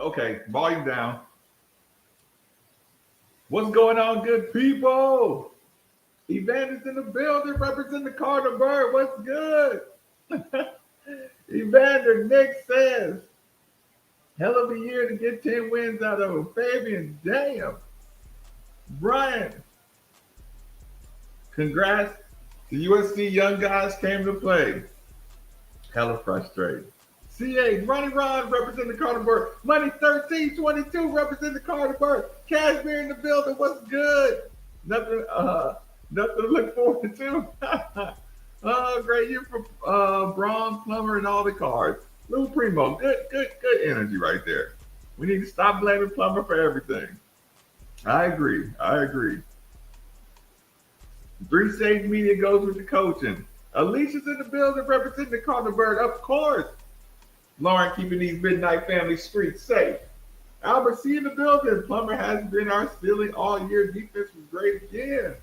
Okay, volume down. What's going on, good people? Evander's in the building, representing the Cardinal Bird. What's good? Evander, Nick says, hell of a year to get 10 wins out of him. Fabian, damn. Brian, congrats. The USC young guys came to play. Hella frustrating. CA, Ronnie Ron representing the Carter Bird. Money 1322 representing the Carter Bird. Cashmere in the building. What's good? Nothing to look forward to. Oh, great year for Braun, Plummer, and all the cards. Lou Primo, good energy right there. We need to stop blaming Plummer for everything. I agree. 3 Sage Media goes with the coaching. Alicia's in the building representing the Carter Bird, of course. Lauren keeping these midnight family streets safe. Albert C in the building. Plummer has been our ceiling all year. Defense was great again.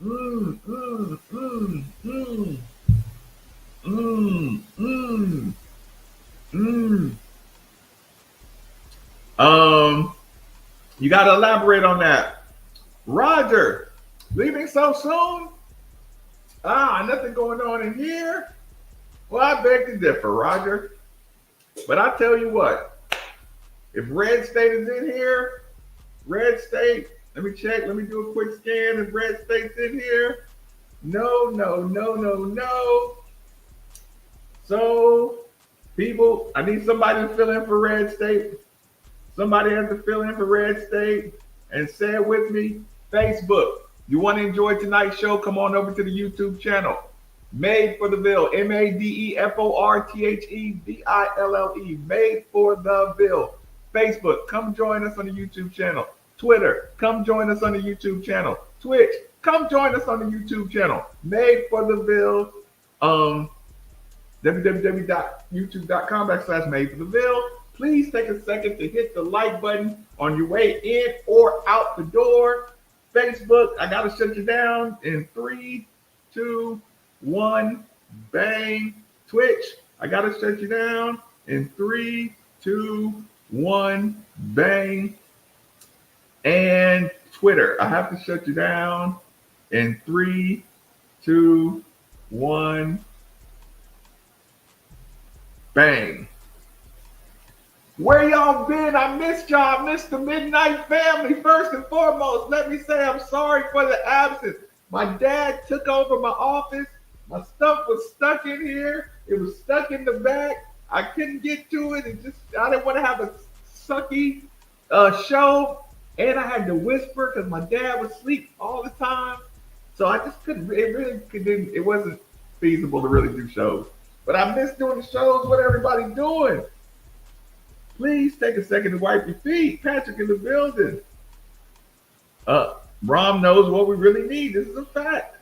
You got to elaborate on that. Roger, leaving so soon? Nothing going on in here. Well, I beg to differ, Roger. But I tell you what, if Red State is in here, Red State, let me check. Let me do a quick scan. If Red State's in here, no. So, people, I need somebody to fill in for Red State. Somebody has to fill in for Red State and say it with me. Facebook. You want to enjoy tonight's show? Come on over to the YouTube channel. Made for the Ville. MADEFORTHEVILLE. Made for the Ville. Facebook. Come join us on the YouTube channel. Twitter. Come join us on the YouTube channel. Twitch. Come join us on the YouTube channel. Made for the Ville. www.youtube.com/madefortheville. Please take a second to hit the like button on your way in or out the door. Facebook, I got to shut you down in 3, 2, 1, bang. Twitch, I got to shut you down in 3, 2, 1, bang. And Twitter, I have to shut you down in 3, 2, 1, bang. Where y'all been? I missed y'all. I missed the Midnight Family. First and foremost, let me say I'm sorry for the absence. My dad took over my office. My stuff was stuck in here. It was stuck in the back. I couldn't get to it. I didn't want to have a sucky show. And I had to whisper because my dad was asleep all the time. So I just couldn't, it wasn't feasible to really do shows. But I miss doing the shows. What everybody doing? Please take a second to wipe your feet. Patrick in the building. Brom knows what we really need. This is a fact.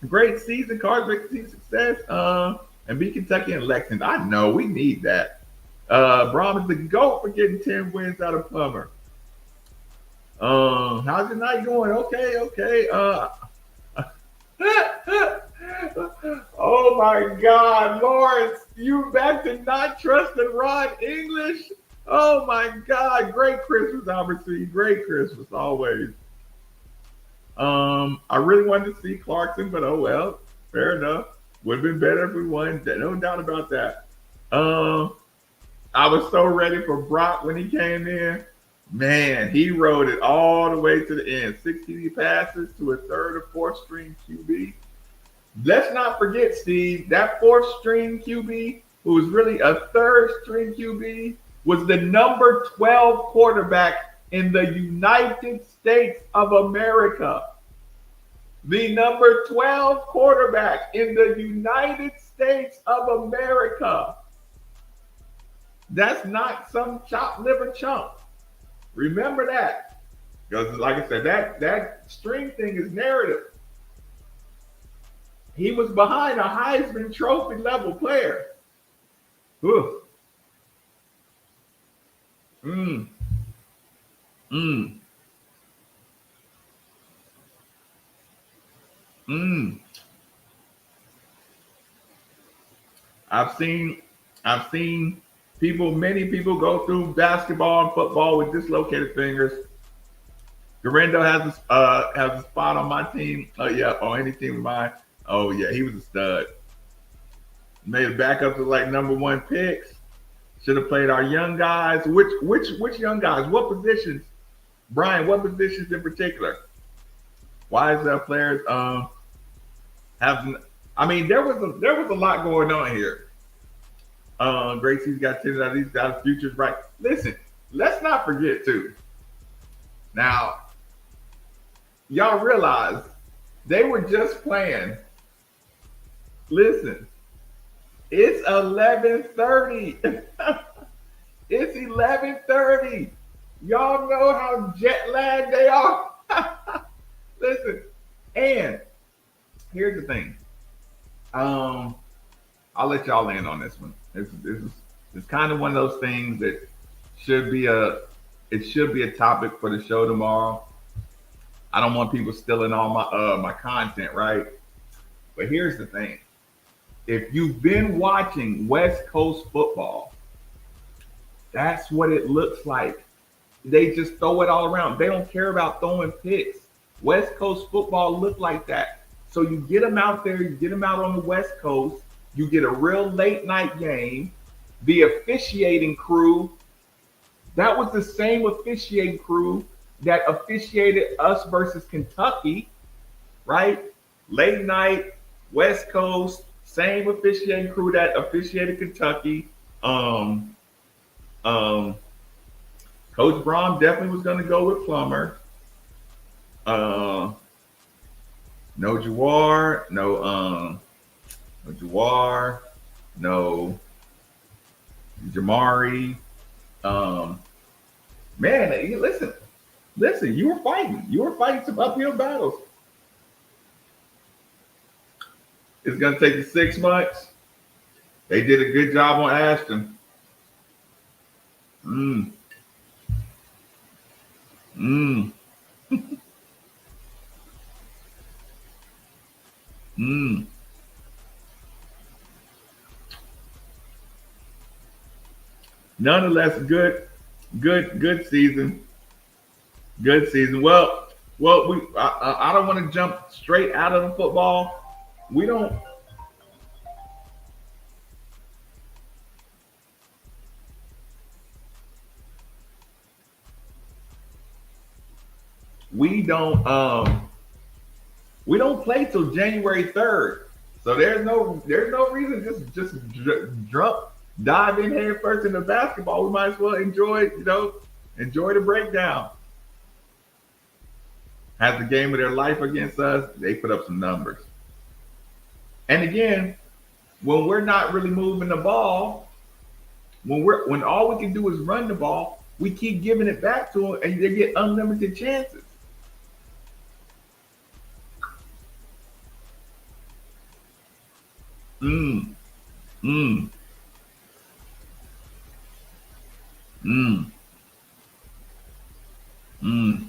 Great season, Cards, great season success. And beat Kentucky and Lexington. I know we need that. Brom is the GOAT for getting 10 wins out of Plummer. How's your night going? Okay. Oh my God, Lawrence, you back to not trusting Ron English? Oh my God, great Christmas, Albert C. Great Christmas, always. I really wanted to see Clarkson, but oh well, fair enough. Would have been better if we won, no doubt about that. I was so ready for Brock when he came in. Man, he rode it all the way to the end. 60 passes to a third or fourth string QB. Let's not forget, Steve, that fourth string QB, who was really a third string QB, was the number 12 quarterback in the United States of America. The number 12 quarterback in the United States of America. That's not some chopped liver chump. Remember that. Because like I said, that string thing is narrative. He was behind a Heisman Trophy level player. Ooh. I've seen I've seen many people go through basketball and football with dislocated fingers. Garendo has a spot on my team. Oh yeah, on any team of mine. Oh yeah, he was a stud. Made it back up to like number one picks. Should have played our young guys. Which young guys? What positions? Brian, what positions in particular? Why is that players have? I mean, there was a lot going on here. Gracie's got 10 out. He's got his futures right. Listen, let's not forget too. Now, y'all realize they were just playing. Listen, it's 11:30. It's 11:30. Y'all know how jet lagged they are. Listen, and here's the thing. I'll let y'all in on this one. It's kind of one of those things that should be a topic for the show tomorrow. I don't want people stealing all my content, right? But here's the thing. If you've been watching West Coast football, that's what it looks like. They just throw it all around. They don't care about throwing picks. West Coast football look like that. So you get them out there, you get them out on the West Coast, you get a real late night game. The officiating crew, that was the same officiating crew that officiated us versus Kentucky, right? Late night, West Coast, same officiating crew that officiated Kentucky. Coach Braun definitely was going to go with Plummer. No Jawar, no Jawar, no Jamari. Man, listen, you were fighting some uphill battles. It's going to take you 6 months. They did a good job on Ashton. Nonetheless, good season. Good season. Well, I don't want to jump straight out of the football. We don't. We don't play till January 3rd. So there's no reason just dive in head first into basketball. We might as well enjoy the breakdown. Has the game of their life against us. They put up some numbers. And again, when we're not really moving the ball, when all we can do is run the ball, we keep giving it back to them, and they get unlimited chances. Mm, mm, mm, mm.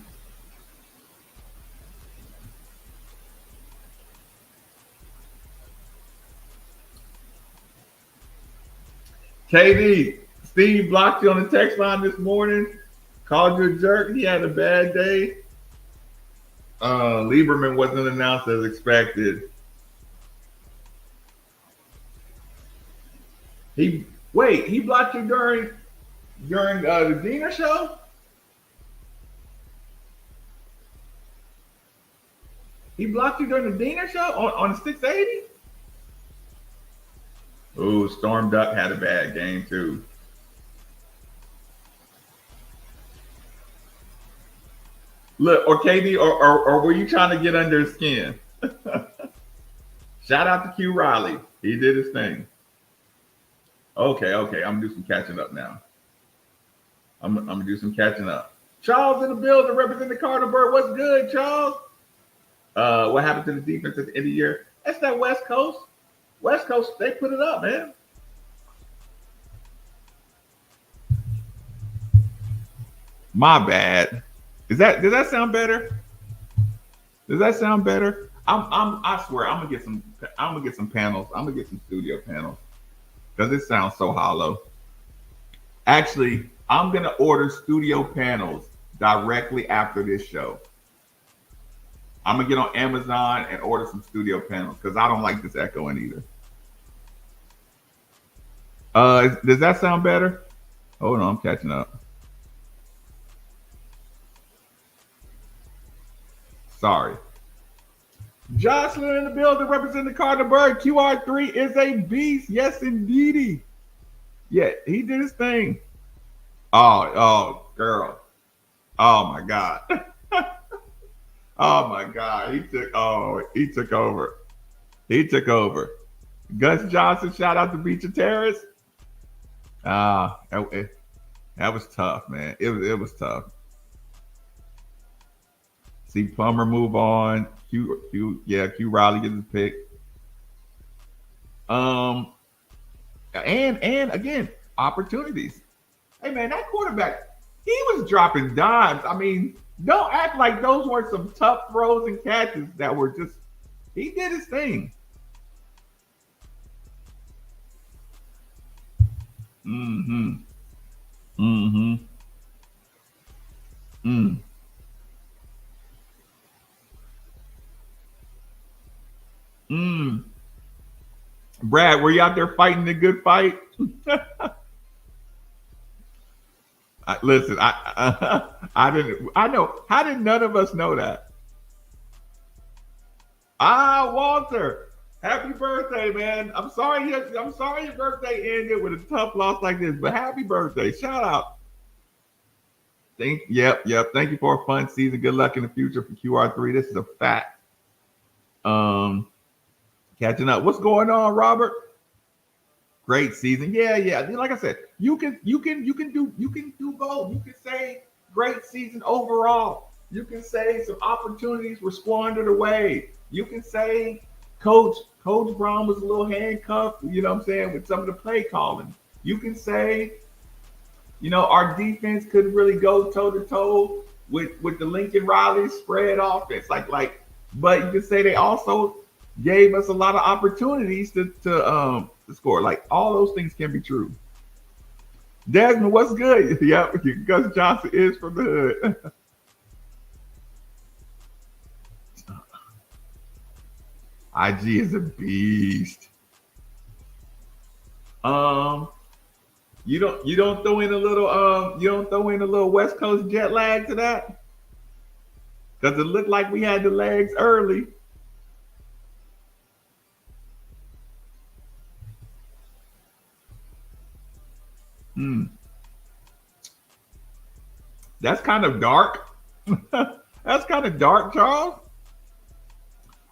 KD, Steve blocked you on the text line this morning, called you a jerk. He had a bad day. Lieberman wasn't announced as expected. He blocked you during the Diener show? He blocked you during the Diener show on the 680? Ooh, Storm Duck had a bad game too. Look, or KD, or were you trying to get under his skin? Shout out to Q Riley. He did his thing. Okay. I'm gonna do some catching up now. I'm gonna do some catching up. Charles in the building, representing the Cardinal Bird. What's good, Charles? What happened to the defense at the end of the year? That's that West Coast. West Coast, they put it up, man. My bad. Does that sound better? Does that sound better? I swear I'm gonna get some panels. I'm gonna get some studio panels. because it sounds so hollow. Actually, I'm gonna order studio panels directly after this show. I'm gonna get on Amazon and order some studio panels because I don't like this echoing either. Does that sound better? Hold on, I'm catching up. Sorry. Jocelyn in the building representing the Cardinal Bird. QR3 is a beast. Yes, indeedy. Yeah, he did his thing. Oh, girl. Oh my God. Oh my God. He took over. He took over. Gus Johnson, shout out to Beecher Terrace. That was tough, man. It was tough. See Plummer move on. Q Riley gets his pick. Um, and again, opportunities. Hey man, that quarterback, he was dropping dimes. I mean, don't act like those weren't some tough throws and catches that were just he did his thing. Mm-hmm. Mm-hmm. Mm. Mm. Brad, were you out there fighting the good fight? Listen, I didn't. I know. How did none of us know that? Walter, happy birthday, man! I'm sorry. I'm sorry your birthday ended with a tough loss like this, but happy birthday! Shout out. Yep. Thank you for a fun season. Good luck in the future for QR3. This is a fact. Um, Catching up. What's going on, Robert? Great season. Yeah. Like I said, you can do both. You can say great season overall. You can say some opportunities were squandered away. You can say Coach Brown was a little handcuffed, you know what I'm saying, with some of the play calling. You can say, our defense couldn't really go toe to toe with the Lincoln Riley spread offense. But you can say they also gave us a lot of opportunities to score. Like all those things can be true. Desmond, what's good? Yep, Gus Johnson is from the hood. IG is a beast. Um, you don't throw in a little West Coast jet lag to that because it looked like we had the legs early. Hmm. That's kind of dark. That's kind of dark, Charles.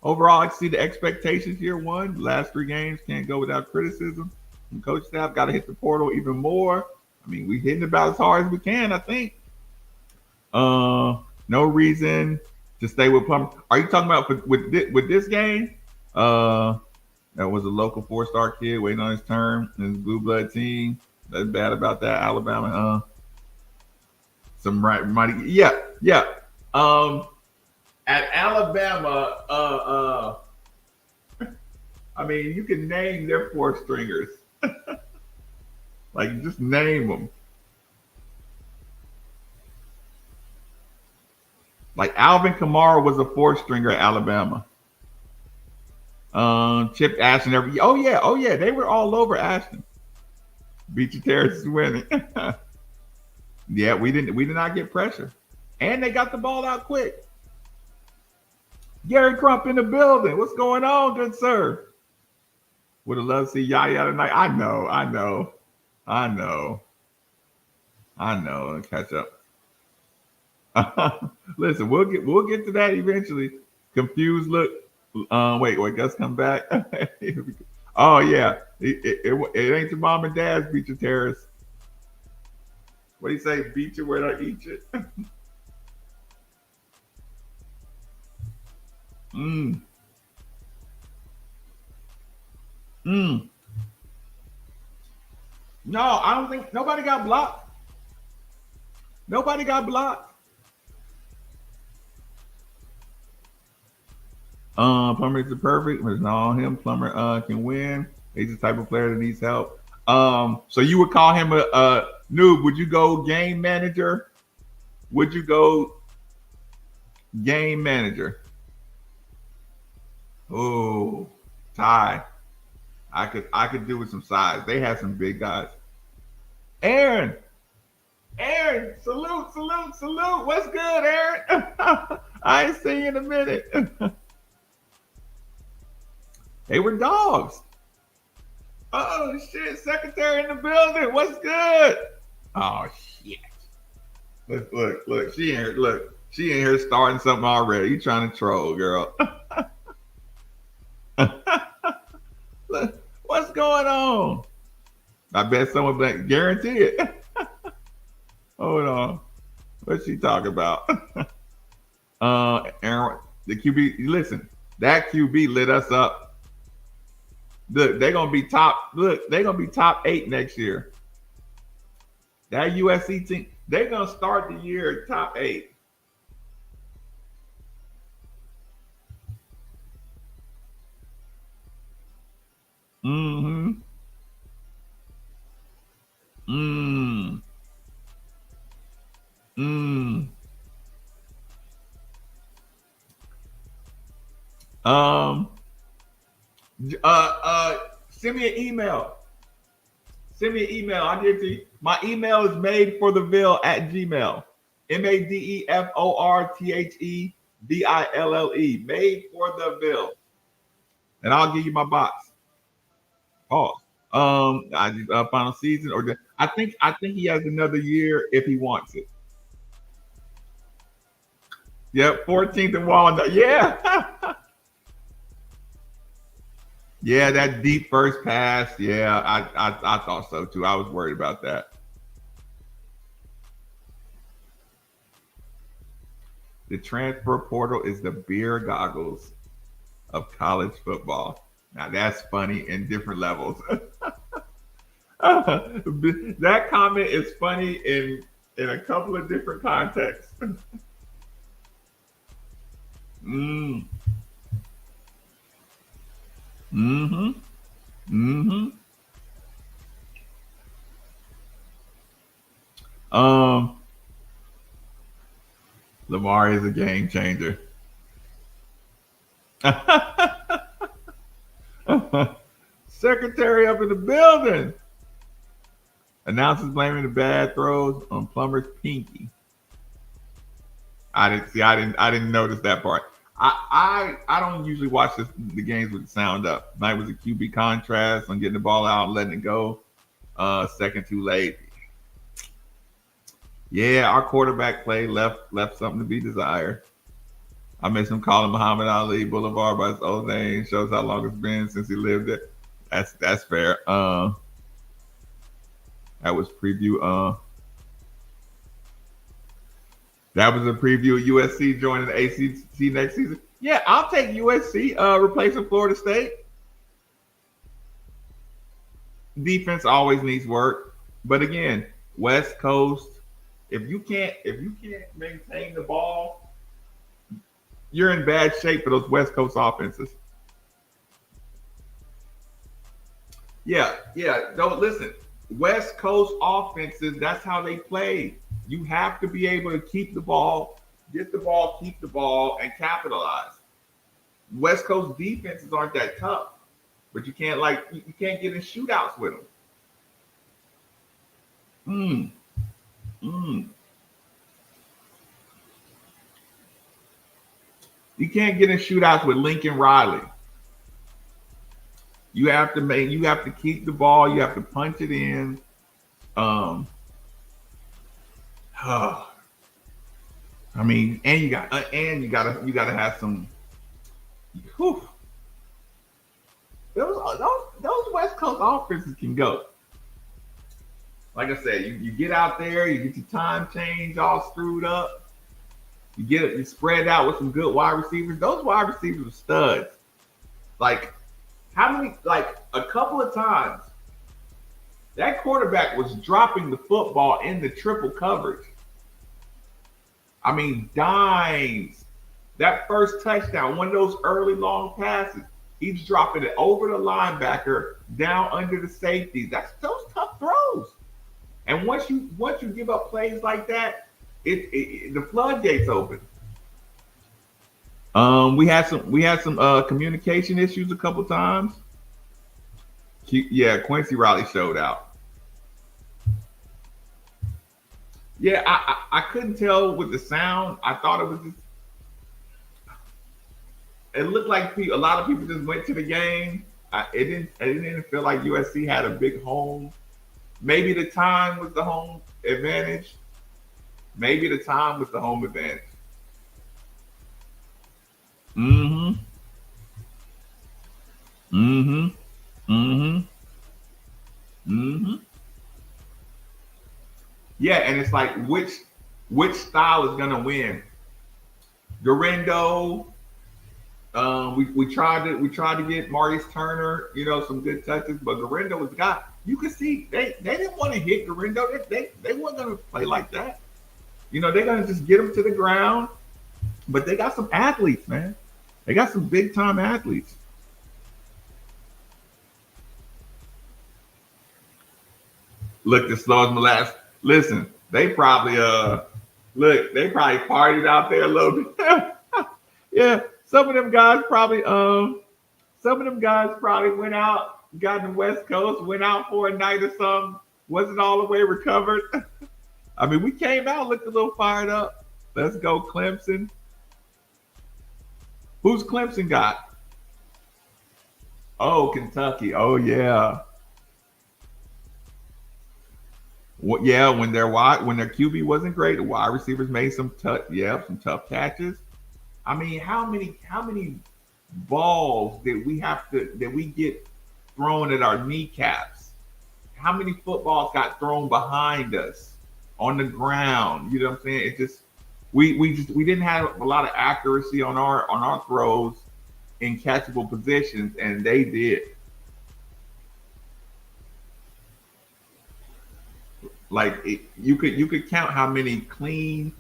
Overall, I see the expectations here. One, last three games can't go without criticism. And coach staff got to hit the portal even more. I mean, we hitting about as hard as we can, I think. No reason to stay with Plummer. Are you talking about with this game? That was a local four-star kid waiting on his turn in his blue blood team. That's bad about that. Alabama, some mighty, yeah. At Alabama, I mean, you can name their four stringers. Like, just name them. Like Alvin Kamara was a four stringer at Alabama. Chip Ashton, oh yeah, they were all over Ashton. Beecher Terrace is winning. Yeah, we did not get pressure, and they got the ball out quick. Gary Crump in the building. What's going on, good sir? Would have loved to see Yaya tonight. I know. Catch up. Listen, we'll get to that eventually. Confused look. Wait, Gus come back. Oh yeah, it ain't your mom and dad's Beecher Terrace. What do you say? Beat you where I eat it. mm. Mm. No, I don't think nobody got blocked. Nobody got blocked. Plummer is the perfect, but it's not all him. Plummer can win. He's the type of player that needs help. So you would call him a noob. Would you go game manager? Would you go game manager? Oh, Ty. I could do with some size. They have some big guys. Aaron, Aaron, salute, salute, salute. What's good, Aaron? I ain't seen you in a minute. They were dogs. Oh shit, secretary in the building. What's good? Oh shit. Look. She in here. Look, she in here starting something already. You trying to troll, girl? Look, what's going on? I bet someone like guarantee it. Hold on. What's she talking about? Aaron, the QB. Listen, that QB lit us up. Look, they're gonna be top. Look, they're gonna be top 8 next year. That USC team, they're gonna start the year top 8. Mm-hmm. Mm. Mm. Um. Send me an email. Send me an email. I'll give it to you. My email is madefortheville@gmail. MadeForTheVille. Made for the Ville. And I'll give you my box. Oh. I final season or I think he has another year if he wants it. Yep, 14th and Walnut. Yeah. Yeah, that deep first pass. Yeah, I thought so too. I was worried about that. The transfer portal is the beer goggles of college football. Now that's funny in different levels. That comment is funny in a couple of different contexts. Mm. Mm-hmm. Mm-hmm. Um, Lamar is a game changer. Secretary up in the building. Announcers blaming the bad throws on Plummer's pinky. I didn't notice that part. I don't usually watch the games with the sound up. Tonight was a QB contrast on getting the ball out and letting it go. Second too late. Yeah, our quarterback play left something to be desired. I miss him calling Muhammad Ali Boulevard by his old name. Shows how long it's been since he lived there. That's fair. That was preview. That was a preview of USC joining the ACC next season. Yeah, I'll take USC replacing Florida State. Defense always needs work, but again, West Coast. If you can't maintain the ball, you're in bad shape for those West Coast offenses. Yeah. Don't listen. West Coast offenses, that's how they play. You have to be able to keep the ball, get the ball, keep the ball, and capitalize. West Coast defenses aren't that tough, but you can't get in shootouts with them. You can't get in shootouts with Lincoln Riley. You have to keep the ball. You have to punch it in. I mean, and you gotta have some. Whew, those West Coast offenses can go. Like I said, you get out there, you get your time change all screwed up. You spread out with some good wide receivers. Those wide receivers are studs. Like a couple of times, that quarterback was dropping the football in the triple coverage. I mean, dimes. That first touchdown, one of those early long passes, he's dropping it over the linebacker, down under the safety. Those And once you give up plays like that, the floodgates open. We had some communication issues a couple times. Yeah, Quincy Riley showed out. Yeah, I couldn't tell with the sound. I thought it was just. It looked like a lot of people just went to the game. It didn't feel like USC had a big home. Maybe the time was the home advantage. Maybe the time was the home advantage. Mm-hmm. Mm-hmm. Mm-hmm. Mm-hmm. Yeah, and it's like which style is gonna win? Garindo. We tried to get Maurice Turner, some good touches, but Garindo was the guy. You could see they didn't want to hit Garindo. They weren't gonna play like that. They're gonna just get him to the ground. But they got some athletes, man. They got some big time athletes. Look, the slow as molasses. Listen, they probably partied out there a little bit. Yeah, some of them guys probably went out, got in the West Coast, went out for a night or something, wasn't all the way recovered. I mean, we came out, looked a little fired up. Let's go, Clemson. Who's Clemson got? Oh, Kentucky. Oh yeah. Yeah, when their QB wasn't great, the wide receivers made some tough catches. I mean, how many balls that we get thrown at our kneecaps? How many footballs got thrown behind us on the ground? You know what I'm saying? It just we didn't have a lot of accuracy on our throws in catchable positions, and they did. Like you could count how many clean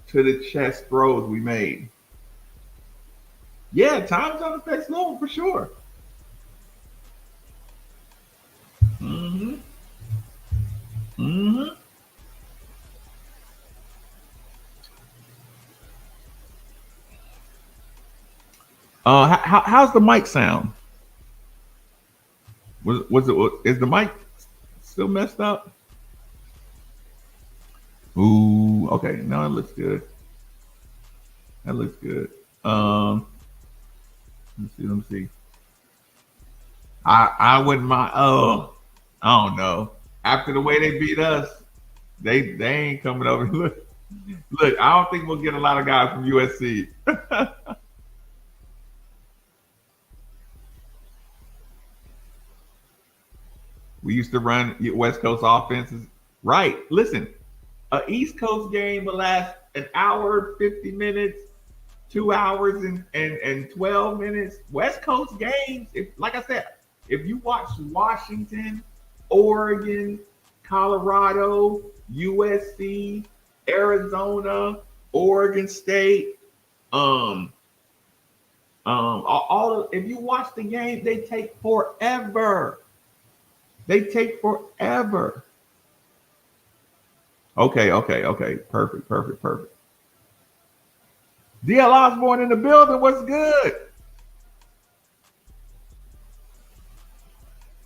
to the chest throws we made. Yeah, time's on the face low for sure. Hmm. Hmm. How's the mic sound? Is the mic still messed up? Ooh, okay. No, it looks good. That looks good. Let me see. Let me see. I wouldn't mind. Oh, I don't know. After the way they beat us, they ain't coming over. Look. I don't think we'll get a lot of guys from USC. We used to run West Coast offenses. Right. Listen, a East Coast game will last an hour, 50 minutes, 2 hours and 12 minutes. West Coast games, like I said, if you watch Washington, Oregon, Colorado, USC, Arizona, Oregon State, um, if you watch the game, they take forever. They take forever. Okay. Perfect, perfect, perfect. DL Osborne in the building. What's good?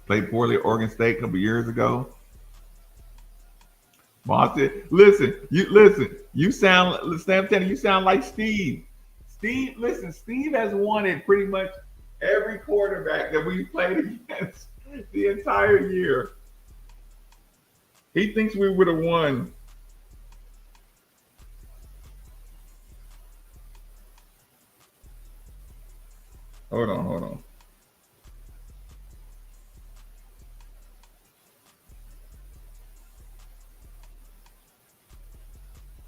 Played poorly at Oregon State a couple years ago. Boston. Listen. You sound. Sam telling you sound like Steve. Steve, listen. Steve has won it pretty much every quarterback that we played against the entire year. He thinks we would have won. Hold on.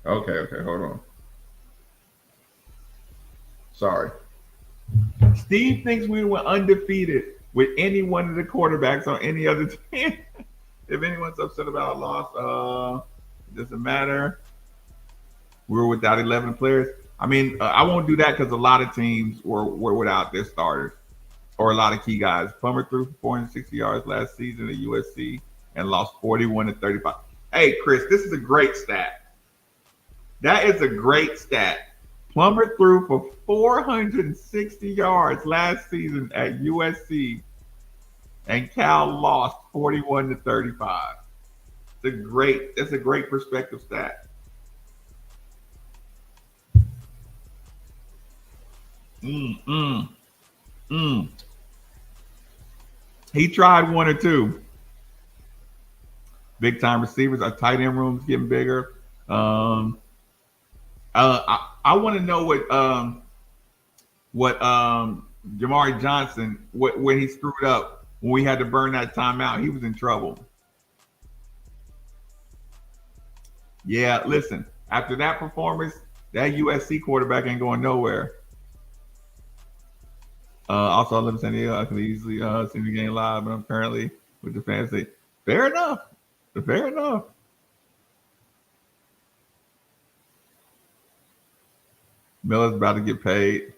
Okay, hold on. Sorry. Steve thinks we were undefeated with any one of the quarterbacks on any other team. If anyone's upset about a loss, it doesn't matter. We were without 11 players. I mean, I won't do that because a lot of teams were without their starters or a lot of key guys. Plummer threw for 460 yards last season at USC and lost 41 to 35. Hey, Chris, this is a great stat. That is a great stat. Plummer threw for 460 yards last season at USC, and Cal lost 41-35. That's a great perspective stat. Mm, mm, mm. He tried one or two. Big time receivers. Our tight end room's getting bigger. Um, I want to know what Jamari Johnson when he screwed up when we had to burn that timeout. He was in trouble. Yeah, listen. After that performance, that USC quarterback ain't going nowhere. Also, I live in San Diego. I can easily see the game live, but apparently with the fantasy. Fair enough. Fair enough. Miller's about to get paid.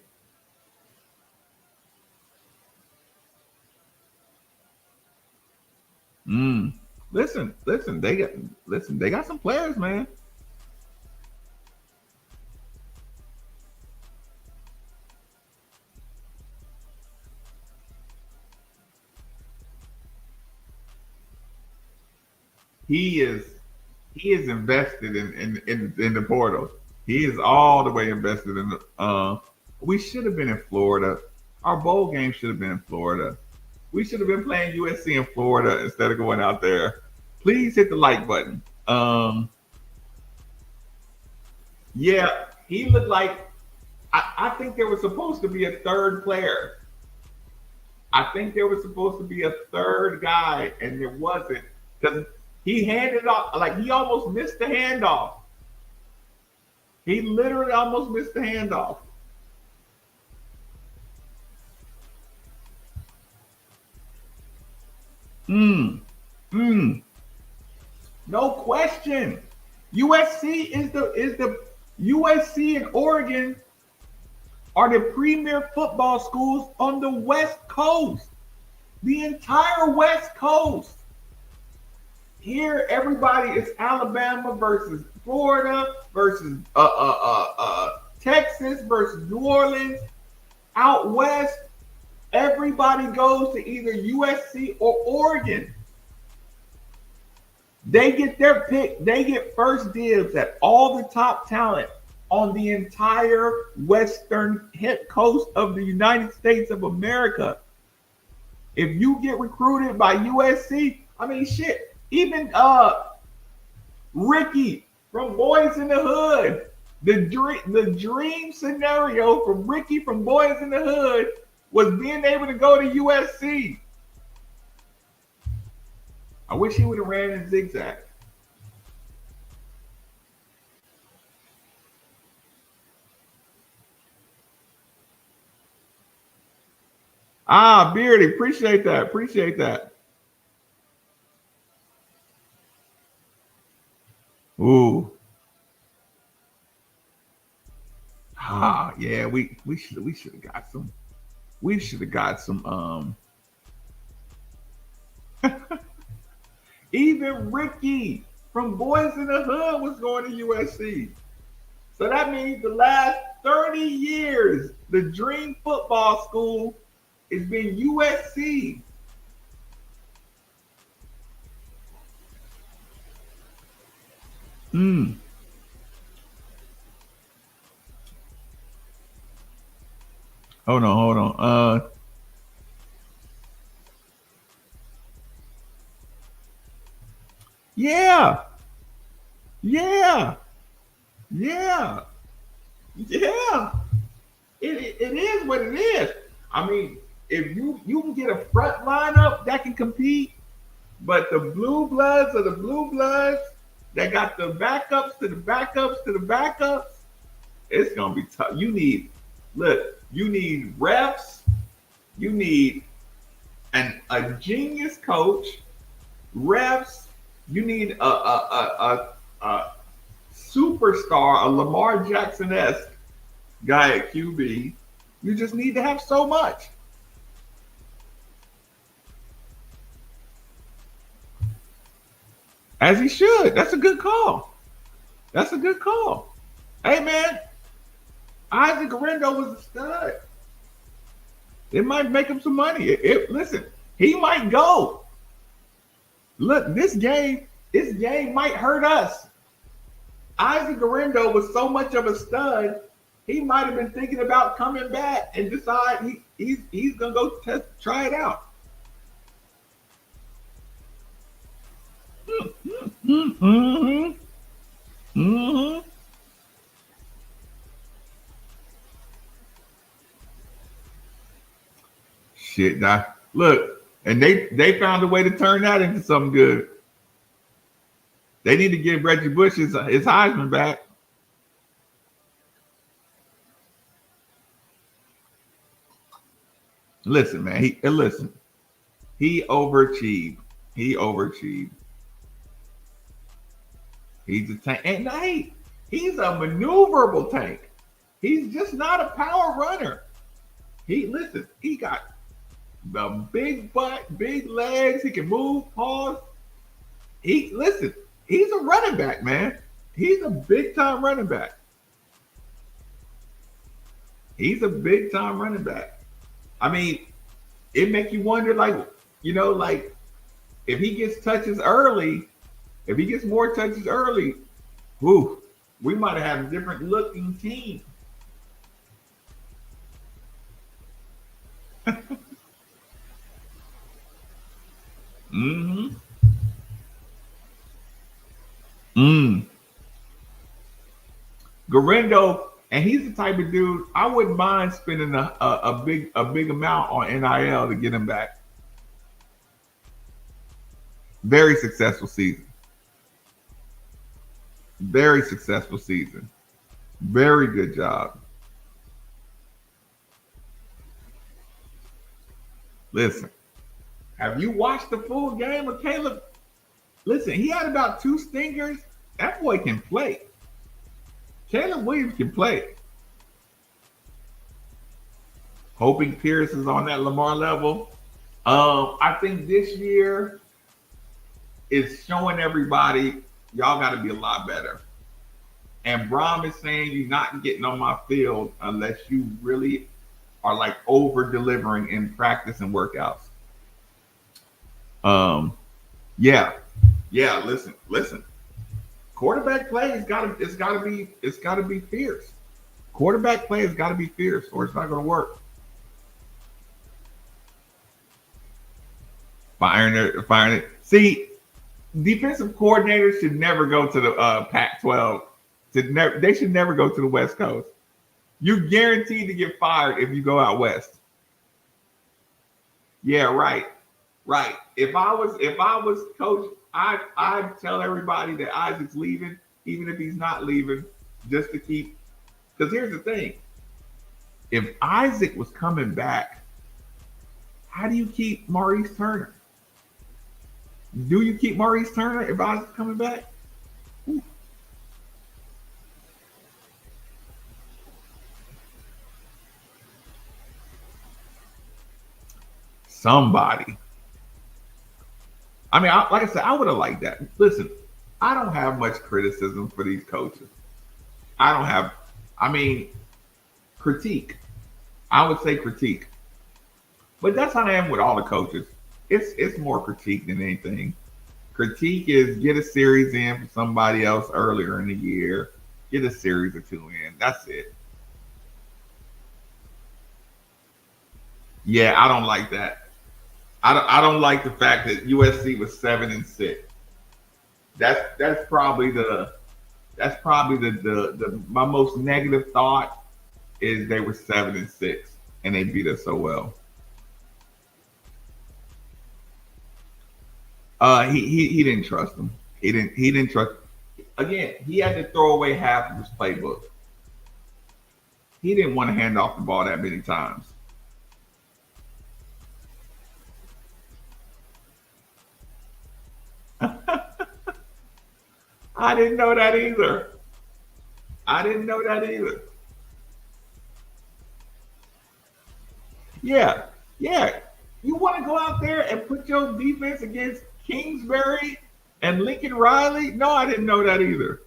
Mm. Listen. They got some players, man. He is he is invested in the portal. He is all the way invested in the. We should have been in Florida. Our bowl game should have been in Florida. We should have been playing USC in Florida instead of going out there. Please hit the like button. Yeah, he looked like. I think there was supposed to be a third player. I think there was supposed to be a third guy, and there wasn't because he handed off like he almost missed the handoff. He literally almost missed the handoff. Mm, mm, no question. USC is the USC and Oregon are the premier football schools on the West Coast. The entire West Coast. Here, everybody is Alabama versus Florida versus Texas versus New Orleans. Out west, everybody goes to either USC or Oregon. They get their pick. They get first dibs at all the top talent on the entire western hip coast of the United States of America. If you get recruited by USC, I mean, shit. Even Ricky from Boys in the Hood, the dream scenario from Ricky from Boys in the Hood was being able to go to USC. I wish he would have ran in zigzag. Ah, Beardy, appreciate that. Appreciate that. Ooh. Ah, yeah, we should have got some. We should have got some. Even Ricky from Boys in the Hood was going to USC. So that means the last 30 years, the dream football school has been USC. Hmm. Hold on. Yeah, yeah, yeah, yeah. It is what it is. I mean, if you can get a front lineup that can compete, but the blue bloods are the blue bloods that got the backups to the backups to the backups, it's gonna be tough. You need refs, you need a genius coach, refs, you need a superstar, a Lamar Jackson esque guy at QB. You just need to have so much. As he should. That's a good call. That's a good call. Hey man, Isaac Garendo was a stud. It might make him some money. Listen, he might go. Look, this game might hurt us. Isaac Garendo was so much of a stud, he might have been thinking about coming back and decide he's gonna go try it out. Mm-hmm. Mm-hmm. Shit, now look, and they found a way to turn that into something good. They need to give Reggie Bush his Heisman back. Listen, man, he overachieved. He overachieved. He's a tank, and hey, he's a maneuverable tank. He's just not a power runner. He got a big butt, big legs. He can move, pause. He's a running back, man. He's a big time running back. He's a big time running back. I mean, it make you wonder, like if he gets touches early, if he gets more touches early, whew, we might have a different looking team. Mm-hmm. Mm. Garendo, and he's the type of dude I wouldn't mind spending a big amount on NIL to get him back. Very successful season. Very successful season. Very good job. Listen, have you watched the full game of Caleb? Listen, he had about 2 stingers. That boy can play. Caleb Williams can play. Hoping Pierce is on that Lamar level. I think this year is showing everybody y'all got to be a lot better. And Brom is saying you're not getting on my field unless you really are like over delivering in practice and workouts. Yeah. Listen. Quarterback play it's gotta be fierce. Quarterback play has got to be fierce, or it's not going to work. Firing it. See, defensive coordinators should never go to the Pac-12. They should never go to the West Coast. You're guaranteed to get fired if you go out west. Yeah, right. If I was coach, I'd tell everybody that Isaac's leaving, even if he's not leaving, just to keep. Because here's the thing: if Isaac was coming back, how do you keep Maurice Turner? Do you keep Maurice Turner if Isaac's coming back? Ooh. Somebody. I mean, like I said, I would have liked that. Listen, I don't have much criticism for these coaches. I mean, critique. I would say critique. But that's how I am with all the coaches. It's more critique than anything. Critique is get a series in for somebody else earlier in the year, get a series or 2 in. That's it. Yeah, I don't like that. I don't like the fact that USC was 7-6. That's probably the my most negative thought is they were 7-6 and they beat us so well. He didn't trust them. He didn't trust. Again, he had to throw away half of his playbook. He didn't want to hand off the ball that many times. I didn't know that either. I didn't know that either. Yeah. You want to go out there and put your defense against Kingsbury And Lincoln Riley? No, I didn't know that either.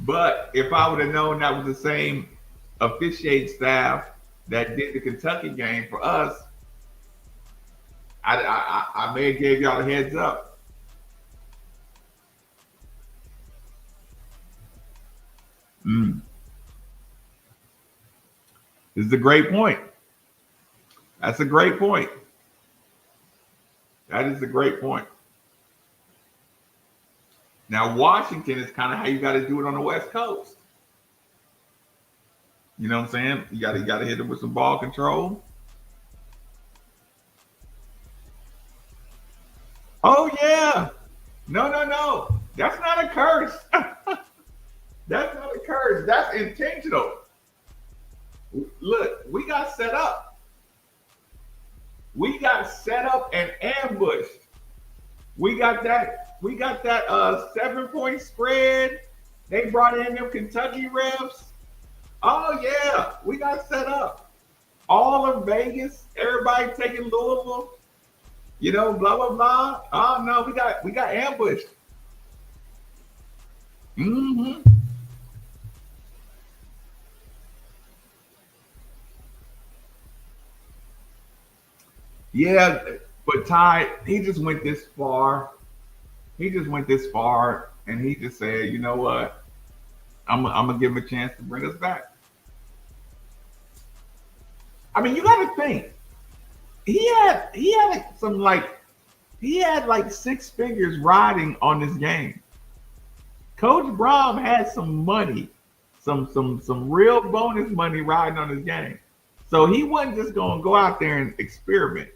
But if I would have known that was the same officiating staff that did the Kentucky game for us, I may have gave y'all a heads up. Mm. This is a great point. That's a great point. That is a great point. Now, Washington is kind of how you got to do it on the West Coast. You know what I'm saying? You got to hit them with some ball control. Oh yeah. No, no, no. That's not a curse. That's not a curse. That's intentional. Look, we got set up. We got set up and ambushed. We got that. We got that 7-point spread. They brought in them Kentucky refs. Oh yeah, we got set up. All of Vegas, everybody taking Louisville. You know, blah blah blah. Oh no, we got ambushed. Hmm. Yeah, but Ty, he just went this far. He just went this far, and he just said, you know what? I'm gonna give him a chance to bring us back. I mean, you got to think he had like 6 figures riding on this game. Coach Brom had some money, some real bonus money riding on his game. So he wasn't just gonna go out there and experiment.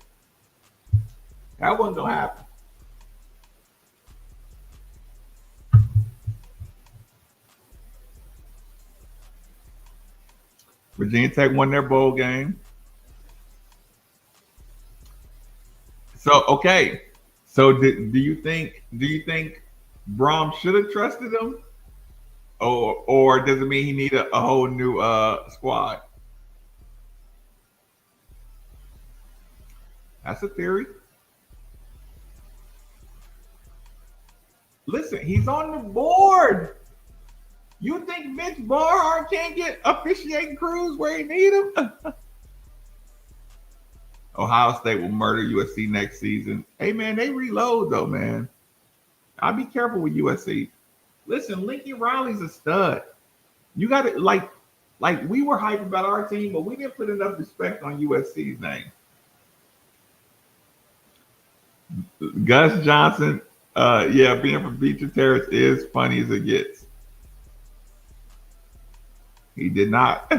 That wasn't gonna happen. Virginia Tech won their bowl game. So okay. So do you think Brom should have trusted him? Or does it mean he need a whole new squad? That's a theory. Listen, he's on the board. You think Mitch Barr can't get officiating crews where he need him? Ohio State will murder USC next season. Hey man, they reload though, man. I'll be careful with USC. Listen, Lincoln Riley's a stud. You got to like we were hyped about our team, but we didn't put enough respect on USC's name. Gus Johnson, yeah, being from Beecher Terrace is funny as it gets. He did not.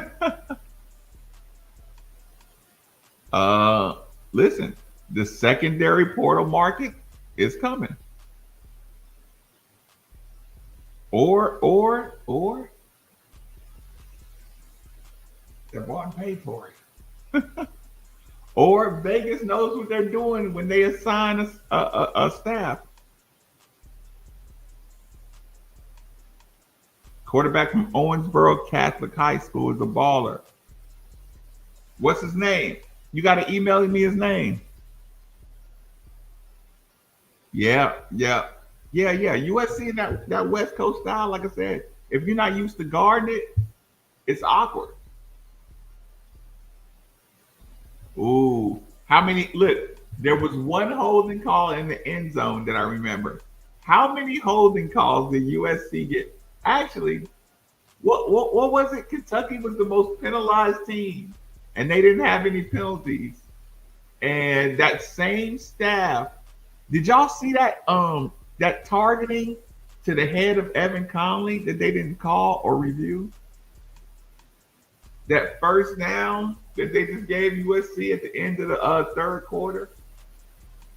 uh, Listen, the secondary portal market is coming. Or they're bought and paid for it. Or Vegas knows what they're doing when they assign a staff. Quarterback from Owensboro Catholic High School is a baller. What's his name? You got to email me his name. Yeah, yeah, yeah. USC in that West Coast style, like I said, if you're not used to guarding it, it's awkward. Ooh, how many? Look, there was one holding call in the end zone that I remember. How many holding calls did USC get? Actually, what was it? Kentucky was the most penalized team, and they didn't have any penalties. And that same staff, did y'all see that targeting to the head of Evan Conley that they didn't call or review? That first down that they just gave USC at the end of the third quarter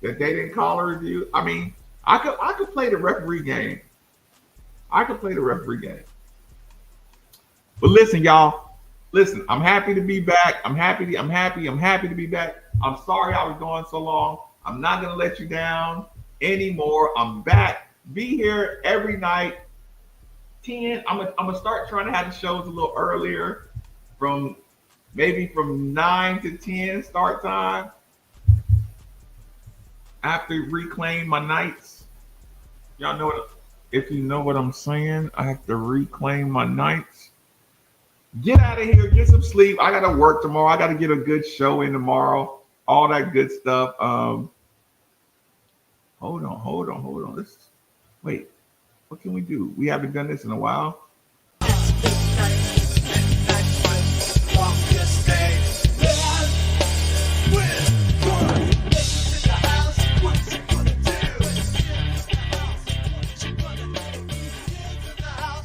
that they didn't call or review. I mean, I could play the referee game. I could play the referee game. But listen, y'all. Listen, I'm happy to be back. I'm happy to be back. I'm sorry I was gone so long. I'm not gonna let you down anymore. I'm back. Be here every night. 10. I'm gonna start trying to have the shows a little earlier, from maybe from 9 to 10 start time. I have to reclaim my nights. Y'all know what? If you know what I'm saying, I have to reclaim my nights. Get out of here. Get some sleep. I gotta work tomorrow. I gotta get a good show in tomorrow. All that good stuff. Hold on. Wait. What can we do? We haven't done this in a while.